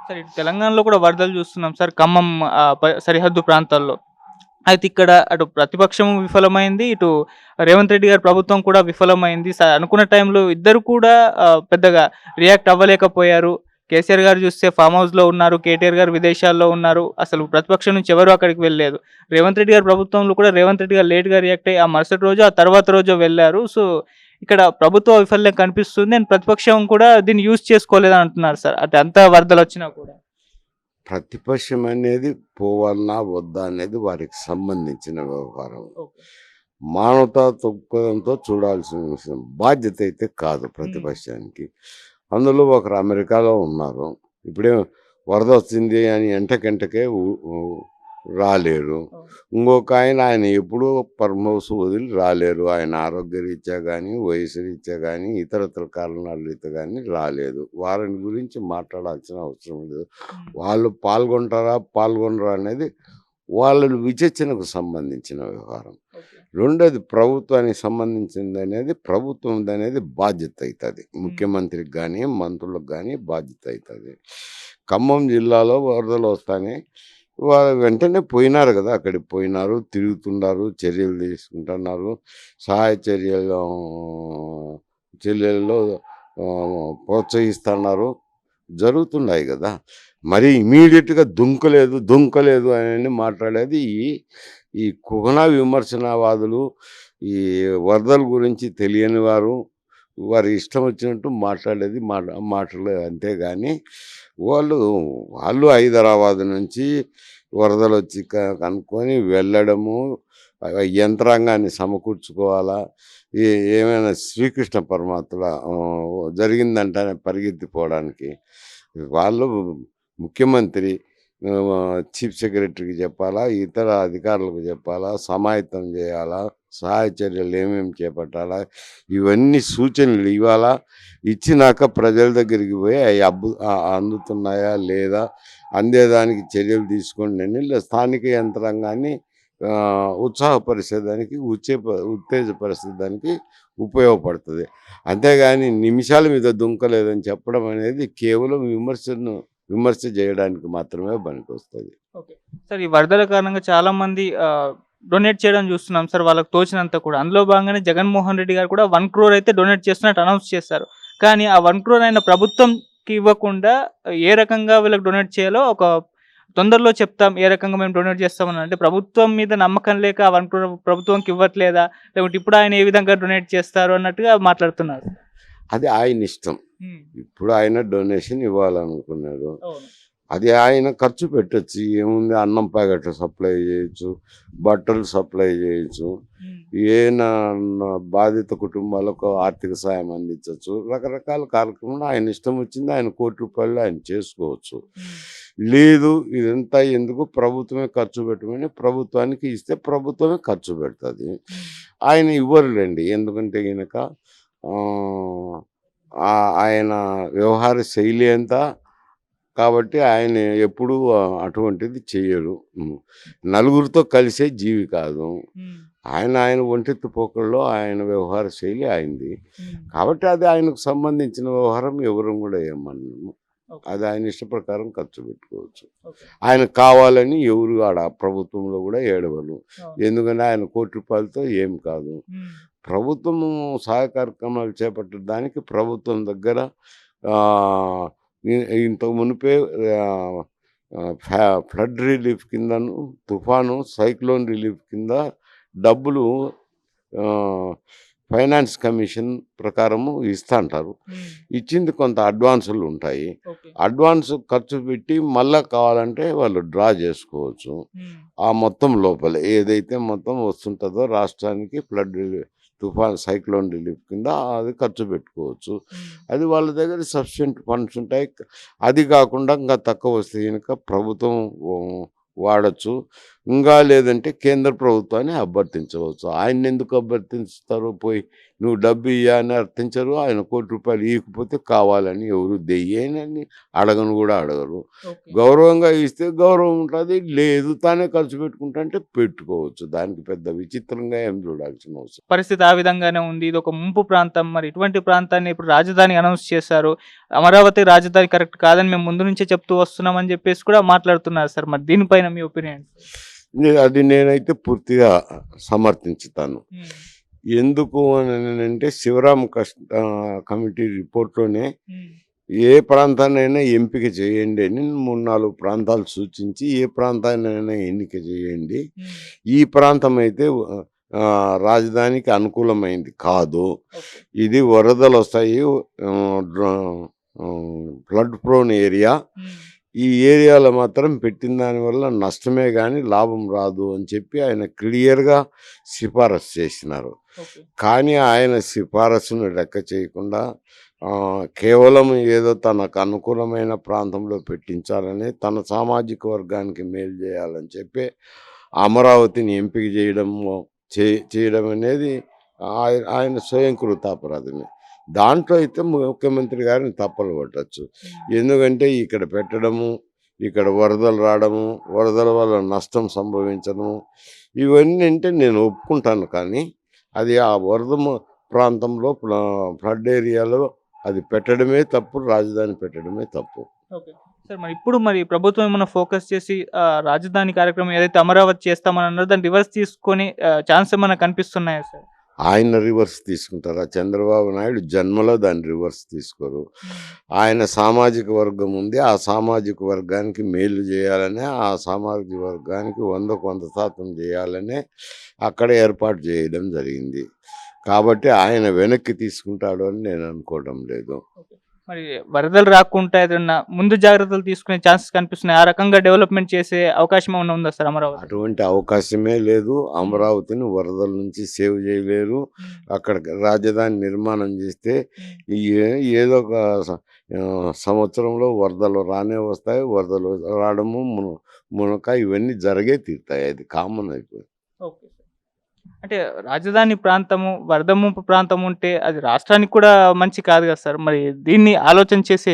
Sir ఇటు తెలంగాణలో కూడా వరదలు చూస్తున్నాం సార్. ఖమ్మం సరిహద్దు ప్రాంతాల్లో. అయితే ఇక్కడ అటు ప్రతిపక్షం విఫలమైంది. ఇటు రేవంత్ రెడ్డి గారి ప్రభుత్వం కూడా విఫలమైంది. అనుకున్న టైంలో ఇద్దరు కూడా పెద్దగా రియాక్ట్ అవ్వలేకపోయారు. కేసీఆర్ గారు చూస్తే ఫార్మ్ హౌస్‌లో ఉన్నారు. కేటీఆర్ గారు విదేశాల్లో ఉన్నారు. అసలు ప్రతిపక్షం నుంచి ఎవరు అక్కడికి వెళ్ళలేదు. రేవంత్ రెడ్డి గారి ప్రభుత్వంలో కూడా రేవంత్ రెడ్డి గారు లేట్‌గా రియాక్ట్ అయ్యి ఆ మరుసటి రోజో, ఆ తర్వాత రోజో వెళ్లారు. సో, ఇక్కడ ప్రభుత్వ వైఫల్యం కనిపిస్తుంది. అండ్ ప్రతిపక్షం కూడా దీన్ని యూజ్ చేసుకోలేదని అంటున్నారు సార్. అంటే అంత వరదలొచ్చినా కూడా. ప్రతిపక్షం అనేది పోవాలనా వద్దా అనేది వారికి సంబంధించిన వ్యవహారం. ఓకే. మానవతా దృక్పథంతో చూడాల్సిన విషయం. బాధ్యత అయితే కాదు హ్మ్. ప్రతిపక్షానికి. అందులో ఒకరు అమెరికాలో ఉన్నారు. ఇప్పుడే వరద వచ్చింది అని ఎంటకెంటకే రాలేరు. అవును. ఇంకొక ఆయన ఎప్పుడూ ఫార్మ్ హౌస్ వదిలి రాలేరు. ఆయన ఆరోగ్యరీత్యా కానీ, వయసు రీత్యా కానీ, ఇతరత్ర కారణాల రీత్యా కానీ రాలేదు. వారిని గురించి మాట్లాడాల్సిన అవసరం లేదు. హ్మ్. వాళ్ళు పాల్గొంటారా, పాల్గొనరా అనేది వాళ్ళ విచక్షణకు సంబంధించిన వ్యవహారం. ఓకే. రెండోది ప్రభుత్వానికి సంబంధించిందనేది ప్రభుత్వందనేది బాధ్యత అవుతుంది. హ్మ్. ముఖ్యమంత్రికి కానీ, మంత్రులకు కానీ బాధ్యత అవుతుంది. ఖమ్మం జిల్లాలో వరదలు వస్తానే వాళ్ళు వెంటనే పోయినారు కదా, అక్కడికి పోయినారు, తిరుగుతున్నారు, చర్యలు తీసుకుంటున్నారు. సహాయ చర్యల్లో ప్రోత్సహిస్తున్నారు, జరుగుతున్నాయి కదా. మరి ఇమీడియట్గా దుంకలేదు అని మాట్లాడేది ఈ కుహన విమర్శనవాదులు, ఈ వరదల గురించి తెలియని వారు, వారి ఇష్టం వచ్చినట్టు మాట్లాడేది మాటలు అంతేగాని వాళ్ళు హైదరాబాద్ నుంచి వరదలు వచ్చి కనుక్కొని వెళ్ళడము, యంత్రాంగాన్ని సమకూర్చుకోవాలా, ఏమైనా శ్రీకృష్ణ పరమాత్మ జరిగిందంటేనే పరిగెత్తిపోవడానికి వాళ్ళు ముఖ్యమంత్రి చీఫ్ సెక్రటరీకి చెప్పాలా, ఇతర అధికారులకు చెప్పాలా, సమాయత్తం చేయాలా, సహాయ చర్యలు ఏమేమి చేపట్టాలా, ఇవన్నీ సూచనలు ఇవ్వాలా. ఇచ్చినాక ప్రజల దగ్గరికి పోయి అవి అందుతున్నాయా లేదా, అందేదానికి చర్యలు తీసుకోండి అని స్థానిక యంత్రాంగాన్ని ఉత్సాహపరిచేదానికి, ఉత్తేజపరిచేదానికి ఉపయోగపడుతుంది. అంతేగాని నిమిషాల మీద దుంకలేదని చెప్పడం అనేది కేవలం విమర్శ చేయడానికి మాత్రమే పనికొస్తుంది. ఓకే. సార్ ఈ వరదల కారణంగా చాలామంది డొనేట్ చేయడం చూస్తున్నాం సార్ వాళ్ళకి తోచినంత కూడా. అందులో భాగంగానే జగన్మోహన్ రెడ్డి గారు కూడా 1,00,00,000 అయితే డొనేట్ చేస్తున్నట్టు అనౌన్స్ చేశారు. కానీ ఆ 1,00,00,000 ఆయన ప్రభుత్వంకి ఇవ్వకుండా ఏ రకంగా వీళ్ళకి డొనేట్ చేయాలో ఒక తొందరలో చెప్తాం. ఏ రకంగా మేము డొనేట్ చేస్తామని అంటే ప్రభుత్వం మీద నమ్మకం లేక ఆ 1,00,00,000 ప్రభుత్వంకి ఇవ్వట్లేదా? లేకపోతే ఇప్పుడు ఆయన ఏ విధంగా డొనేట్ చేస్తారు అన్నట్టుగా మాట్లాడుతున్నారు. అది ఆయన ఇష్టం. హ్మ్. ఇప్పుడు ఆయన డొనేషన్ ఇవ్వాలనుకున్నాడు. అవును. అది ఆయన ఖర్చు పెట్టొచ్చు. ఏముంది, అన్నం ప్యాకెట్లు సప్లై చేయొచ్చు, బట్టలు సప్లై చేయొచ్చు, హ్మ్. ఏనా బాధిత కుటుంబాలకు ఆర్థిక సాయం అందించవచ్చు. రకరకాల కార్యక్రమాలు ఆయన ఇష్టం వచ్చింది ఆయన ₹1,00,00,000 ఆయన చేసుకోవచ్చు. హ్మ్. లేదు ఇదంతా ఎందుకు, ప్రభుత్వమే ఖర్చు పెట్టమని ప్రభుత్వానికి ఇస్తే ప్రభుత్వమే ఖర్చు పెడుతుంది. హ్మ్. ఆయన ఇవ్వరులేండి. ఎందుకంటే ఈయనక ఆయన వ్యవహార శైలి అంతా కాబట్టి ఆయన ఎప్పుడూ అటువంటిది చెయ్యరు. నలుగురితో కలిసే జీవి కాదు. హ్మ్. ఆయన ఒంటెత్తు పోకడలో ఆయన వ్యవహార శైలి ఆయనది. హ్మ్. కాబట్టి అది ఆయనకు సంబంధించిన వ్యవహారం, ఎవరు కూడా ఏమనము. ఓకే. అది ఆయన ఇష్ట ప్రకారం ఖర్చు పెట్టుకోవచ్చు. ఓకే. ఆయనకు కావాలని ఎవరు ఆడ ప్రభుత్వంలో కూడా ఏడవరు. అవును. ఎందుకంటే ఆయన ₹1,00,00,000తో ఏం కాదు. హ్మ్. ప్రభుత్వము సహాయ కార్యక్రమాలు చేపట్టడానికి ప్రభుత్వం దగ్గర ఆహ్, ఇంతకు మునుపే ఆహ్, ఫ్లడ్ రిలీఫ్ కిందను, తుఫాను, సైక్లోన్ రిలీఫ్ కింద డబ్బులు ఆహ్, ఫైనాన్స్ కమిషన్ ప్రకారము ఇస్తాంటారు. హ్మ్. ఇచ్చింది కొంత అడ్వాన్సులు ఉంటాయి. ఓకే. అడ్వాన్స్ ఖర్చు పెట్టి మళ్ళా కావాలంటే వాళ్ళు డ్రా చేసుకోవచ్చు. హ్మ్. ఆ మొత్తం లోపలే ఏదైతే మొత్తం వస్తుంటుందో రాష్ట్రానికి ఫ్లడ్ తుఫాన్, సైక్లోన్ రిలీఫ్ కింద అది ఖర్చు పెట్టుకోవచ్చు. హ్మ్. అది వాళ్ళ దగ్గర సఫిషియెంట్ ఫండ్స్ ఉంటాయి. అది కాకుండా ఇంకా తక్కువ వస్తే గనుక ప్రభుత్వం వాడచ్చు. ఇంకా లేదంటే కేంద్ర ప్రభుత్వాన్ని అభ్యర్థించవచ్చు. ఆయన్నెందుకు అభ్యర్థిస్తారు? పోయి నువ్వు డబ్బు ఇయ్యని అర్థించరు. ఆయన ₹1,00,00,000 ఇయ్యకపోతే కావాలని ఎవరు దెయ్యేనని అడగను కూడా అడగరు. ఓకే. గౌరవంగా ఇస్తే గౌరవం ఉంటది. లేదు తానే ఖర్చు పెట్టుకుంటా అంటే పెట్టుకోవచ్చు. దానికి పెద్ద విచిత్రంగా ఏం చూడాల్సిన అవసరం. పరిస్థితి ఆ విధంగానే ఉంది. ఇదొక ముంపు ప్రాంతం. మరి ఇటువంటి ప్రాంతాన్ని ఇప్పుడు రాజధాని అనౌన్స్ చేశారు. అమరావతి రాజధాని కరెక్ట్ కాదని మేము ముందు నుంచే చెప్తూ వస్తున్నామని చెప్పేసి కూడా మాట్లాడుతున్నారు సార్. మరి దీనిపైన మీ ఒపీనియన్? అది నేనైతే పూర్తిగా సమర్థించుతాను. హ్మ్. ఎందుకు అనంటే శివరాం కమిటీ రిపోర్ట్‌లోనే హ్మ్. ఏ ప్రాంతాన్నైనా ఎంపిక చేయండి అని 3, 4 ప్రాంతాలు సూచించి ఏ ప్రాంతాన్నైనా ఎన్నిక చేయండి. హ్మ్. ఈ ప్రాంతం అయితే రాజధానికి అనుకూలమైంది కాదు. ఓకే. ఇది వరదలొస్తాయి. Flood prone area. హ్మ్. ఈ ఏరియాలో మాత్రం పెట్టిన దానివల్ల నష్టమే గాని లాభం రాదు అని చెప్పి ఆయన క్లియర్‌గా సిఫారసు చేసినారు. ఓకే. కానీ ఆయన సిఫారసును లెక్క చేయకుండా కేవలం ఏదో తనకు అనుకూలమైన ప్రాంతంలో పెట్టించాలని, తన సామాజిక వర్గానికి మేలు చేయాలని చెప్పి అమరావతిని ఎంపిక చేయడం అనేది ఆయన స్వయంకృతాపరాధమే. దాంట్లో అయితే ముఖ్యమంత్రి గారిని తప్పులు పట్టొచ్చు. హ్మ్. ఎందుకంటే ఇక్కడ పెట్టడము, ఇక్కడ వరదలు రావడము, వరదల వల్ల నష్టం సంభవించడము, ఇవన్నీ అంటే నేను ఒప్పుకుంటాను. కానీ అది ఆ ప్రాంతంలో ఫ్లడ్ ఏరియాలో అది పెట్టడమే తప్పు. రాజధాని పెట్టడమే తప్పు. ఓకే. సార్ మరి ఇప్పుడు మరి ప్రభుత్వం ఏమన్నా ఫోకస్ చేసి రాజధాని కార్యక్రమం ఏదైతే అమరావతి చేస్తామని అన్నారో దాన్ని రివర్స్ తీసుకొని ఛాన్స్ ఏమన్నా కనిపిస్తున్నాయా సార్? ఆయన రివర్స్ తీసుకుంటారా? చంద్రబాబు నాయుడు జన్మలో దాన్ని రివర్స్ తీసుకోరు. హ్మ్. ఆయన సామాజిక వర్గం ఉంది. ఆ సామాజిక వర్గానికి మేలు చేయాలనే, ఆ సామాజిక వర్గానికి 100కు 100% చేయాలనే అక్కడ ఏర్పాటు చేయడం జరిగింది. కాబట్టి ఆయన వెనక్కి తీసుకుంటాడు అని నేను అనుకోవడం లేదు. ఓకే. మరి వరదలు రాకుండా ఏదన్నా ముందు జాగ్రత్తలు తీసుకునే ఛాన్సెస్ కనిపిస్తున్నాయి. ఆ రకంగా డెవలప్‌మెంట్ చేసే అవకాశం ఏమన్నా ఉందా సార్ అమరావతి? అటువంటి అవకాశమే లేదు. అమరావతిని వరదల నుంచి సేవ్ చేయలేరు. హ్మ్. అక్కడ రాజధాని నిర్మాణం చేస్తే హ్మ్. ఏదో ఒక సంవత్సరంలో వరదలు రానే వస్తాయి. వరదలు రావడము, మునక ఇవన్నీ జరిగే తీరుతాయి. అది కామన్ అయిపోయింది. Okay sir. అంటే రాజధాని ప్రాంతము, వరద ముంపు ప్రాంతం ఉంటే అది రాష్ట్రానికి కూడా మంచి కాదు కదా సార్. మరి దీన్ని ఆలోచన చేసే